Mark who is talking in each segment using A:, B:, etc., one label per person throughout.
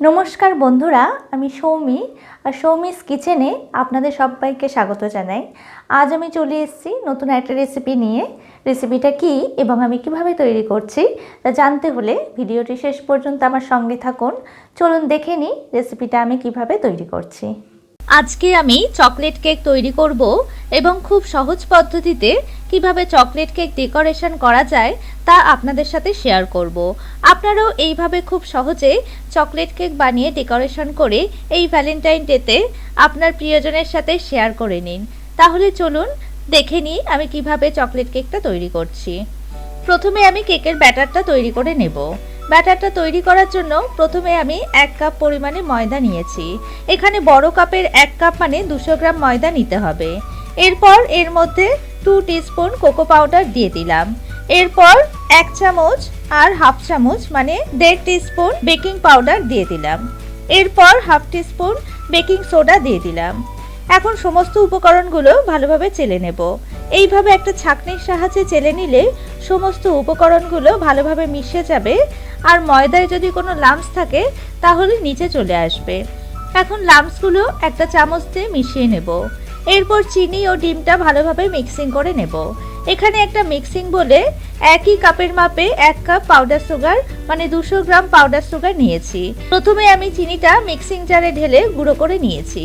A: নমস্কার বন্ধুরা, আমি সৌমি আর সৌমিস কিচেনে আপনাদের সবাইকে স্বাগত জানাই। আজ আমি চলে এসেছি নতুন একটা রেসিপি নিয়ে। রেসিপিটা কি এবং আমি কিভাবে তৈরি করছি তা জানতে হলে ভিডিওটি শেষ পর্যন্ত আমার সঙ্গে থাকুন। চলুন দেখে নিই রেসিপিটা আমি কিভাবে তৈরি করছি। আজকে আমি চকলেট কেক তৈরি করব এবং খুব সহজ পদ্ধতিতে কিভাবে চকলেট কেক ডেকোরেশন করা যায় তা আপনাদের সাথে শেয়ার করব। আপনারাও এইভাবে খুব সহজে চকলেট কেক বানিয়ে ডেকোরেশন করে এই ভ্যালেন্টাইন ডেতে আপনার প্রিয়জনের সাথে শেয়ার করে নিন। তাহলে চলুন দেখে নিই আমি কিভাবে চকলেট কেকটা তৈরি করছি। প্রথমে আমি কেকের ব্যাটারটা তৈরি করে নেব। ব্যাটারটা তৈরি করার জন্য প্রথমে আমি 1 কাপ পরিমাণে ময়দা নিয়েছি। এখানে বড় কাপের 1 কাপ মানে 200 গ্রাম ময়দা নিতে হবে। এরপর এর মধ্যে 2 টিস্পুন কোকো পাউডার দিয়ে দিলাম। এরপর 1 চামচ আর হাফ চামচ মানে 1.5 টিস্পুন বেকিং পাউডার দিয়ে দিলাম। এরপর হাফ টিস্পুন বেকিং সোডা দিয়ে দিলাম। এখন সমস্ত উপকরণগুলো ভালোভাবে চেলে নেব। এইভাবে একটা ছাঁকনির সাহায্যে চেলে নিলে সমস্ত উপকরণগুলো ভালোভাবে মিশে যাবে আর ময়দায় যদি কোনো লাম্পস থাকে তাহলে নিচে চলে আসবে। এখন লাম্পসগুলো একটা চামচ দিয়ে মিশিয়ে নেব। এরপর চিনি ও ডিমটা ভালোভাবে মিক্সিং করে নেব। এখানে একটা মিক্সিং বলে একই কাপের মাপে 1 কাপ পাউডার সুগার মানে 200 গ্রাম পাউডার সুগার নিয়েছি। প্রথমে আমি চিনিটা মিক্সিং জারে ঢেলে গুঁড়ো করে নিয়েছি।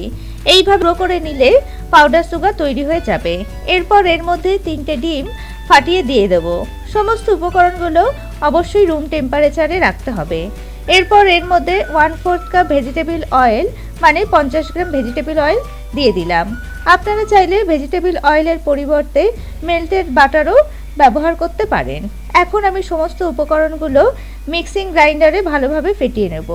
A: এইভাবে গুঁড়ো করে নিলে পাউডার সুগার তৈরি হয়ে যাবে। এরপর এর মধ্যে 3টে ডিম ফাটিয়ে দিয়ে দেব। সমস্ত উপকরণগুলো অবশ্যই রুম টেম্পারেচারে রাখতে হবে। এরপর এর মধ্যে 1/4 কাপ ভেজিটেবল অয়েল মানে 50 গ্রাম ভেজিটেবল অয়েল দিয়ে দিলাম। আপনারা চাইলে ভেজিটেবল অয়েলের পরিবর্তে মেল্টেড বাটারও ব্যবহার করতে পারেন। এখন আমি সমস্ত উপকরণগুলো মিক্সিং গ্রাইন্ডারে ভালোভাবে ফেটিয়ে নেব।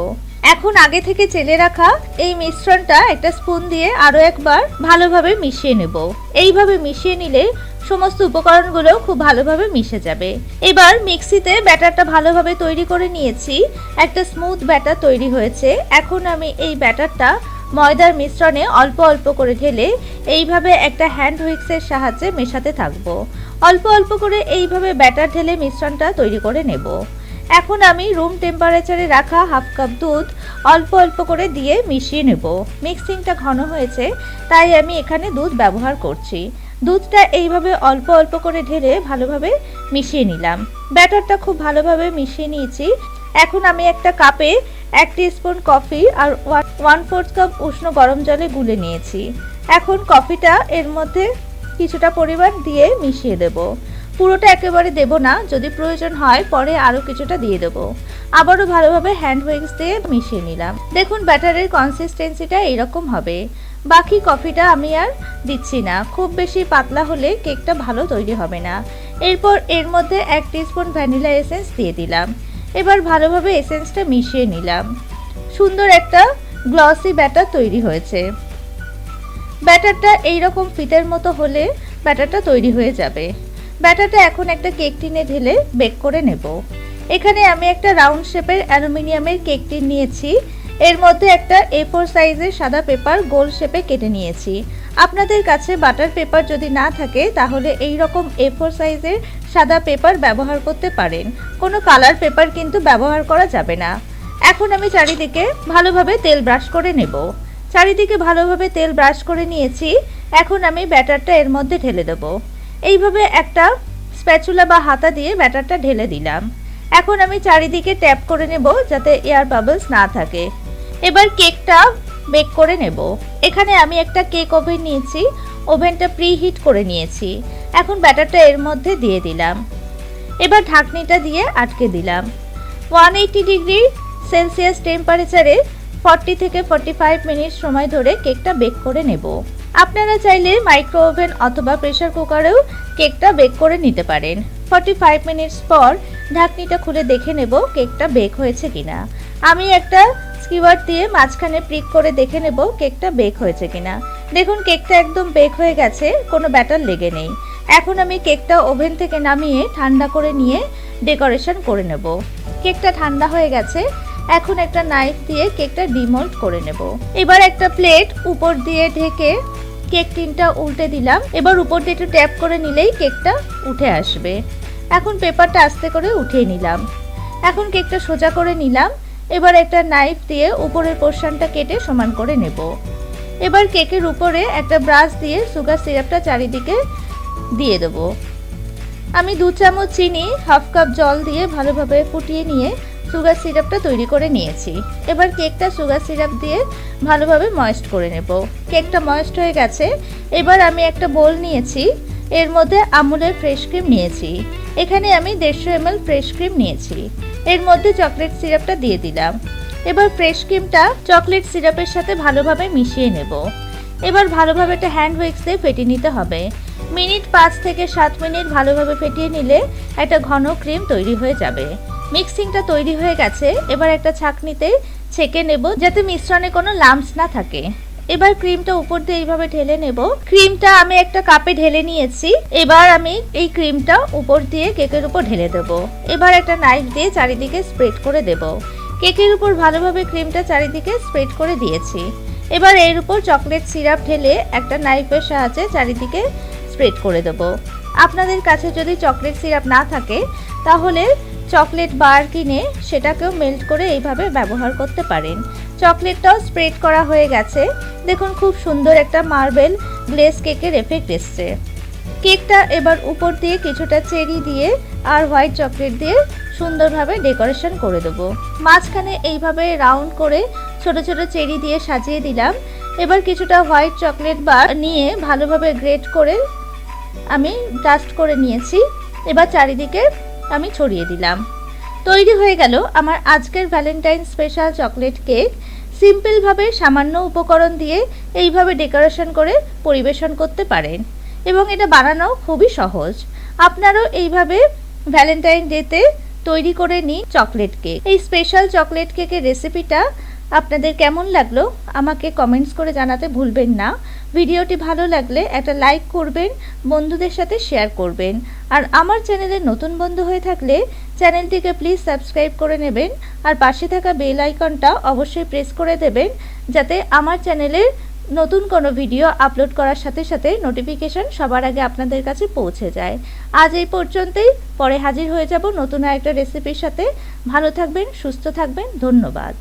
A: এখন আগে থেকে চেলে রাখা এই মিশ্রণটা একটা স্পুন দিয়ে আরও একবার ভালোভাবে মিশিয়ে নেব। এইভাবে মিশিয়ে নিলে সমস্ত উপকরণগুলো খুব ভালোভাবে মিশে যাবে। এবার মিক্সিতে ব্যাটারটা ভালোভাবে তৈরি করে নিয়েছি। একটা স্মুথ ব্যাটার তৈরি হয়েছে। এখন আমি এই ব্যাটারটা ময়দার মিশ্রণে অল্প অল্প করে ঢেলে এইভাবে একটা হ্যান্ড হুইক্সের সাহায্যে মেশাতে থাকবো। অল্প অল্প করে এইভাবে ব্যাটার ঢেলে মিশ্রণটা তৈরি করে নেব। এখন আমি রুম টেম্পারেচারে রাখা হাফ কাপ দুধ অল্প অল্প করে দিয়ে মিশিয়ে নেব। মিক্সিংটা ঘন হয়েছে তাই আমি এখানে দুধ ব্যবহার করছি। দুধটা এইভাবে অল্প অল্প করে ঢেলে ভালোভাবে মিশিয়ে নিলাম। ব্যাটারটা খুব ভালোভাবে মিশিয়ে নিয়েছি। এখন আমি একটা কাপে 1 টিস্পুন কফি আর 1/4 কাপ উষ্ণ গরম জলে গুলে নিয়েছি। এখন কফিটা এর মধ্যে কিছুটা পরিমাণ দিয়ে মিশিয়ে দেব। পুরোটা একেবারে দেব না, যদি প্রয়োজন হয় পরে আরও কিছুটা দিয়ে দেব। আবারও ভালোভাবে হ্যান্ড হুইক্স দিয়ে মিশিয়ে নিলাম। দেখুন ব্যাটারের কনসিস্টেন্সিটা এইরকম হবে। বাকি কফিটা আমি আর দিচ্ছি না, খুব বেশি পাতলা হলে কেকটা ভালো তৈরি হবে না। এরপর এর মধ্যে 1 টিস্পুন ভ্যানিলা এসেন্স দিয়ে দিলাম। এবার ভালোভাবে এসেন্সটা মিশিয়ে নিলাম। সুন্দর একটা গ্লসি ব্যাটার তৈরি হয়েছে। ব্যাটারটা এইরকম ফিতের মতো হলে ব্যাটারটা তৈরি হয়ে যাবে। ব্যাটারটা এখন একটা কেক টিনে ঢেলে বেক করে নেব। এখানে আমি একটা রাউন্ড শেপের অ্যালুমিনিয়ামের কেক টিন নিয়েছি। এর মধ্যে একটা A4 সাইজের সাদা পেপার গোল শেপে কেটে নিয়েছি। আপনাদের কাছে বাটার পেপার যদি না থাকে তাহলে এই রকম A4 সাইজের সাদা পেপার ব্যবহার করতে পারেন। কোনো কালার পেপার কিন্তু ব্যবহার করা যাবে না। এখন আমি চারিদিকে ভালোভাবে তেল ব্রাশ করে নেব। চারিদিকে ভালোভাবে তেল ব্রাশ করে নিয়েছি। এখন আমি ব্যাটারটা এর মধ্যে ঢেলে দেব। এইভাবে একটা স্প্যাচুলা বা হাতা দিয়ে ব্যাটারটা ঢেলে দিলাম। এখন আমি চারিদিকে ট্যাপ করে নেব যাতে এয়ার বাবলস না থাকে। এবার কেকটা বেক করে নেব। এখানে আমি একটা কেক ওভেন নিয়েছি। ওভেনটা প্রিহিট করে নিয়েছি। এখন ব্যাটারটা এর মধ্যে দিয়ে দিলাম। এবার ঢাকনিটা দিয়ে আটকে দিলাম। 180 ডিগ্রি সেলসিয়াস টেম্পারেচারে 40 থেকে 45 মিনিট সময় ধরে কেকটা বেক করে নেব। আপনারা চাইলে মাইক্রো ওভেন অথবা প্রেসার কুকারেও কেকটা বেক করে নিতে পারেন। 45 মিনিটস পর ঢাকনিটা খুলে দেখে নেব কেকটা বেক হয়েছে কিনা। আমি একটা স্কিওয়ার দিয়ে মাঝখানে প্রিক করে দেখে নেব কেকটা বেক হয়েছে কিনা। দেখুন কেকটা একদম বেক হয়ে গেছে, কোনো ব্যাটার লেগে নেই। এখন আমি কেকটা ওভেন থেকে নামিয়ে ঠান্ডা করে নিয়ে ডেকোরেশন করে নেব। কেকটা ঠান্ডা হয়ে গেছে। এখন একটা নাইফ দিয়ে কেকটা ডিমোল্ড করে নেব। এবার একটা প্লেট উপর দিয়ে ঢেকে কেক টিনটা উল্টে দিলাম। এবার উপর দিয়ে একটু ট্যাপ করে নিলেই কেকটা উঠে আসবে। এখন পেপারটা আস্তে করে উঠিয়ে নিলাম। এখন কেকটা সোজা করে নিলাম। এবার একটা নাইফ দিয়ে উপরের পোর্শনটা কেটে সমান করে নেব। এবার কেকের উপরে একটা ব্রাশ দিয়ে সুগার সিরাপটা চারিদিকে দিয়ে দেব। আমি 2 চামচ চিনি, হাফ কাপ জল দিয়ে ভালোভাবে ফুটিয়ে নিয়ে সুগার সিরাপটা তৈরি করে নিয়েছি। এবার কেকটা সুগার সিরাপ দিয়ে ভালোভাবে ময়েস্ট করে নেব। কেকটা ময়েস্ট হয়ে গেছে। এবার আমি একটা বোল নিয়েছি, এর মধ্যে আমুলের ফ্রেশ ক্রিম নিয়েছি। এখানে আমি 150 ml ফ্রেশ ক্রিম নিয়েছি। এর মধ্যে চকলেট সিরাপটা দিয়ে দিলাম। এবার ফ্রেশ ক্রিমটা চকলেট সিরাপের সাথে ভালোভাবে মিশিয়ে নেব। এবার ভালোভাবে একটা হ্যান্ড উইক্স দিয়ে ফেটিয়ে নিতে হবে। মিনিট 5 থেকে 7 মিনিট ভালোভাবে ফেটিয়ে নিলে একটা ঘন ক্রিম তৈরি হয়ে যাবে। মিক্সিংটা তৈরি হয়ে গেছে। এবার একটা ছাঁকনিতে ছেঁকে নেব যাতে মিশ্রণে কোনো লাম্পস না থাকে। এবার ক্রিমটা উপর দিয়ে এইভাবে ঢেলে নেব। ক্রিমটা আমি একটা কাপে ঢেলে নিয়েছি। এবার আমি এই ক্রিমটা উপর দিয়ে কেকের উপর ঢেলে দেব। এবার একটা নাইফ দিয়ে চারিদিকে স্প্রেড করে দেব। কেকের উপর ভালোভাবে ক্রিমটা চারিদিকে স্প্রেড করে দিয়েছি। এবার এর উপর চকলেট সিরাপ ঢেলে একটা নাইফের সাহায্যে চারিদিকে স্প্রেড করে দেব। আপনাদের কাছে যদি চকলেট সিরাপ না থাকে তাহলে চকলেট বার কিনে সেটাকেও মেল্ট করে এইভাবে ব্যবহার করতে পারেন। চকলেটটাও স্প্রেড করা হয়ে গেছে। দেখুন খুব সুন্দর একটা মার্বেল গ্লেজ কেকের এফেক্ট এসছে। কেকটা এবার উপর দিয়ে কিছুটা চেরি দিয়ে আর হোয়াইট চকলেট দিয়ে সুন্দরভাবে ডেকোরেশন করে দেবো। মাঝখানে এইভাবে রাউন্ড করে ছোট ছোট চেরি দিয়ে সাজিয়ে দিলাম। এবার কিছুটা হোয়াইট চকলেট বার নিয়ে ভালোভাবে গ্রেট করে আমি ডাস্ট করে নিয়েছি। এবার চারিদিকে আমি ছড়িয়ে দিলাম। তৈরি হয়ে গেল আমার আজকের ভ্যালেন্টাইন স্পেশাল চকলেট কেক। সিম্পলভাবে সামান্য উপকরণ দিয়ে এইভাবে ডেকোরেশন করে পরিবেশন করতে পারেন এবং এটা বানানো খুবই সহজ। আপনারাও এইভাবে ভ্যালেন্টাইন ডেতে তৈরি করে নিন চকলেট কেক। এই স্পেশাল চকলেট কেকের রেসিপিটা আপনাদের কেমন লাগলো আমাকে কমেন্টস করে জানাতে ভুলবেন না। ভিডিওটি ভালো লাগলে একটা লাইক করবেন, বন্ধুদের সাথে শেয়ার করবেন। আর আমার চ্যানেলে নতুন বন্ধু হয়ে থাকলে চ্যানেলটিকে প্লিজ সাবস্ক্রাইব করে নেবেন আর পাশে থাকা বেল আইকনটা অবশ্যই প্রেস করে দেবেন যাতে আমার চ্যানেলের নতুন কোনো ভিডিও আপলোড করার সাথে সাথে নোটিফিকেশন সবার আগে আপনাদের কাছে পৌঁছে যায়। আজ এই পর্যন্তই, পরে হাজির হয়ে যাব নতুন একটা রেসিপির সাথে। ভালো থাকবেন, সুস্থ থাকবেন, ধন্যবাদ।